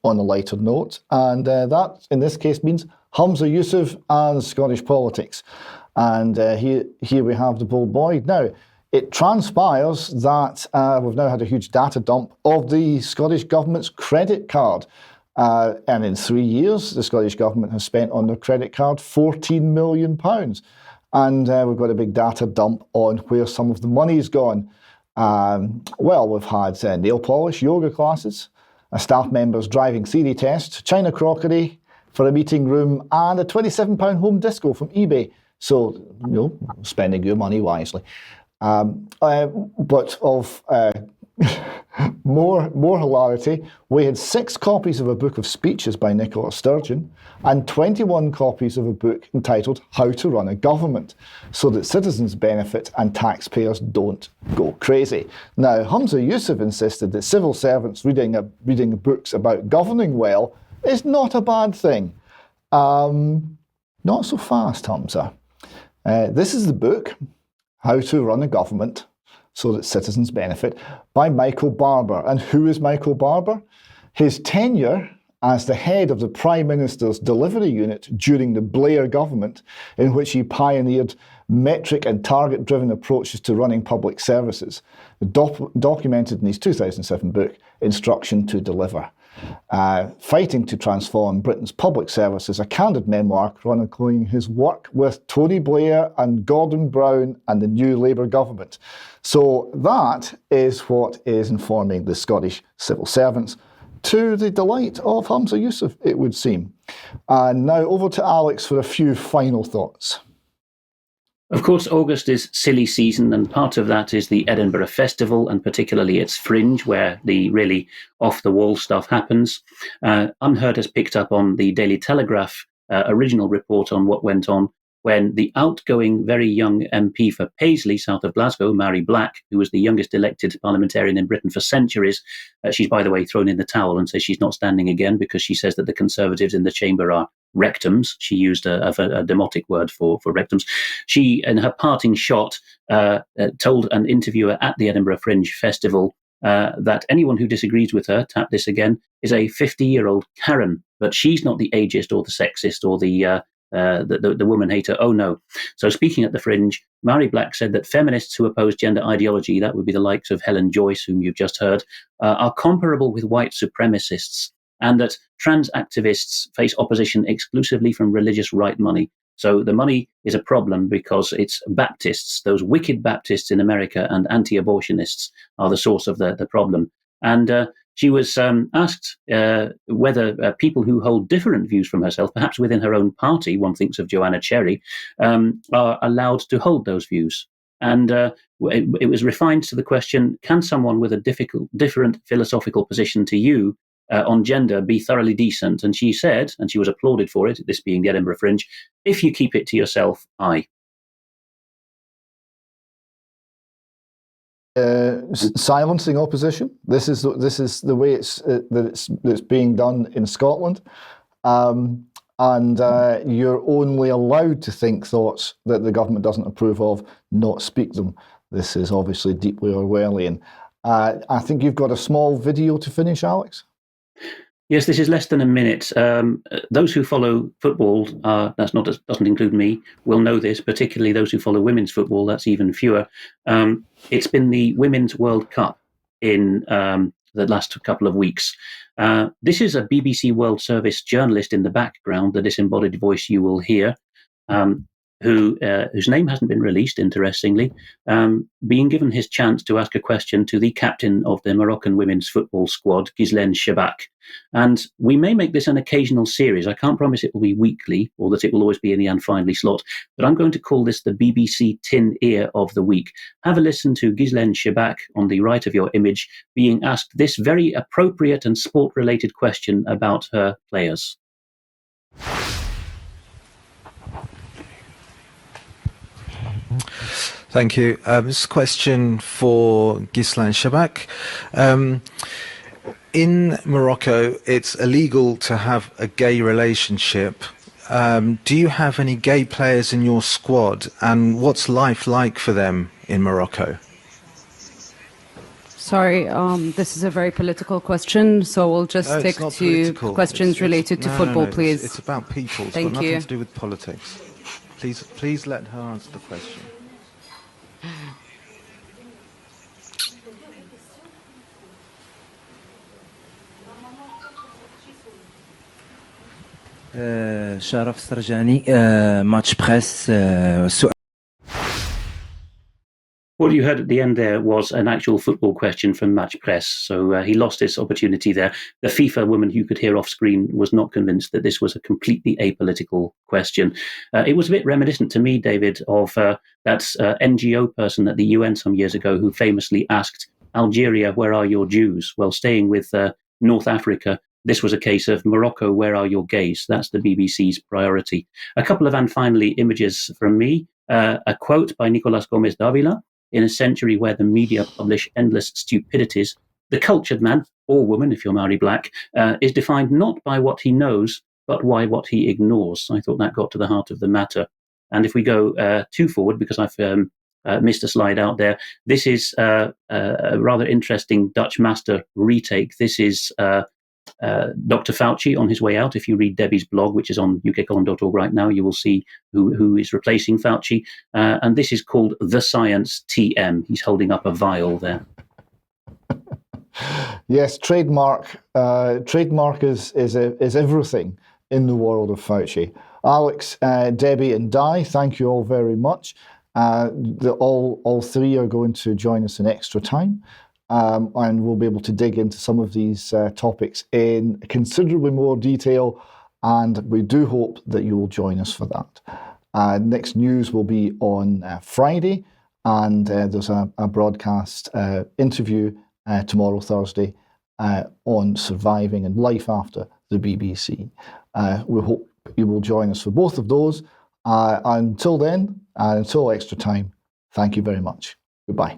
on a lighter note, and that in this case means Humza Yousaf and Scottish politics. And here we have the bold boy. Now, it transpires that we've now had a huge data dump of the Scottish Government's credit card. And in 3 years, the Scottish Government has spent on their credit card £14 million. And we've got a big data dump on where some of the money's gone. Well, we've had nail polish, yoga classes, staff members driving theory tests, China crockery for a meeting room, and a £27 home disco from eBay. So, you know, spending your money wisely. But of more hilarity, we had 6 copies of a book of speeches by Nicola Sturgeon and 21 copies of a book entitled How to Run a Government, so that citizens benefit and taxpayers don't go crazy. Now, Humza Yousaf insisted that civil servants reading books about governing well is not a bad thing. Not so fast, Humza. This is the book, How to Run a Government so that Citizens Benefit, by Michael Barber. And who is Michael Barber? His tenure as the head of the Prime Minister's delivery unit during the Blair government, in which he pioneered metric and target-driven approaches to running public services, documented in his 2007 book, Instruction to Deliver. Fighting to Transform Britain's Public Services, a candid memoir chronicling his work with Tony Blair and Gordon Brown and the new Labour government. So that is what is informing the Scottish civil servants, to the delight of Humza Yousaf, it would seem. And now over to Alex for a few final thoughts. Of course, August is silly season, and part of that is the Edinburgh Festival, and particularly its Fringe, where the really off-the-wall stuff happens. UnHerd has picked up on the Daily Telegraph original report on what went on when the outgoing, very young MP for Paisley, south of Glasgow, Mhairi Black, who was the youngest elected parliamentarian in Britain for centuries, she's, by the way, thrown in the towel and says she's not standing again because she says that the Conservatives in the chamber are rectums. She used a demotic word for rectums. She, in her parting shot, told an interviewer at the Edinburgh Fringe Festival that anyone who disagrees with her, tap this again, is a 50-year-old Karen, but she's not the ageist or the sexist or the woman hater. Oh no. So speaking at the Fringe, Mhairi Black said that feminists who oppose gender ideology, that would be the likes of Helen Joyce, whom you've just heard, are comparable with white supremacists, and that trans activists face opposition exclusively from religious right money. So the money is a problem because it's Baptists, those wicked Baptists in America, and anti-abortionists are the source of the problem. And she was asked whether people who hold different views from herself, perhaps within her own party, one thinks of Joanna Cherry, are allowed to hold those views. And it was refined to the question, can someone with a different philosophical position to you on gender be thoroughly decent? And she said, and she was applauded for it, this being the Edinburgh Fringe, if you keep it to yourself, aye. Silencing opposition. This is the way it's being done in Scotland, and you're only allowed to think thoughts that the government doesn't approve of, not speak them. This is obviously deeply Orwellian. I think you've got a small video to finish, Alex. Yes, this is less than a minute. Those who follow football, doesn't include me, will know this, particularly those who follow women's football, that's even fewer. It's been the Women's World Cup in the last couple of weeks. This is a BBC World Service journalist in the background, the disembodied voice you will hear, whose name hasn't been released, interestingly, being given his chance to ask a question to the captain of the Moroccan women's football squad, Ghislaine Chabac. And we may make this an occasional series. I can't promise it will be weekly or that it will always be in the unfinally slot, but I'm going to call this the BBC Tin Ear of the Week. Have a listen to Ghislaine Chabac on the right of your image being asked this very appropriate and sport-related question about her players. Thank you. This question for Ghislaine Chabac. In Morocco, it's illegal to have a gay relationship. Do you have any gay players in your squad, and what's life like for them in Morocco? Sorry, this is a very political question, so we'll just stick to political. questions related to football, please. It's about people. It's Thank got you. nothing to do with politics. Please let her answer the question. شرف سرجاني ماتش بريس سؤال. What you heard at the end there was an actual football question from Match Press. So he lost his opportunity there. The FIFA woman you could hear off screen was not convinced that this was a completely apolitical question. It was a bit reminiscent to me, David, of that NGO person at the UN some years ago who famously asked, Algeria, where are your Jews? Well, staying with North Africa, this was a case of Morocco, where are your gays? That's the BBC's priority. A couple of, and finally, images from me. A quote by Nicolas Gomez Davila. In a century where the media publish endless stupidities, the cultured man, or woman if you're Mhairi Black, is defined not by what he knows, but by what he ignores. I thought that got to the heart of the matter. And if we go too forward, because I've missed a slide out there, this is a rather interesting Dutch master retake. This is Dr. Fauci on his way out. If you read Debi's blog, which is on ukcolumn.org right now, you will see who is replacing Fauci. And this is called The Science TM. He's holding up a vial there. Yes, trademark. Trademark is everything in the world of Fauci. Alex, Debi, and Di, thank you all very much. All three are going to join us in extra time. And we'll be able to dig into some of these topics in considerably more detail, and we do hope that you will join us for that. Next news will be on Friday, and there's a broadcast interview tomorrow, Thursday, on surviving and life after the BBC. We hope you will join us for both of those. Until then, until extra time, thank you very much. Goodbye.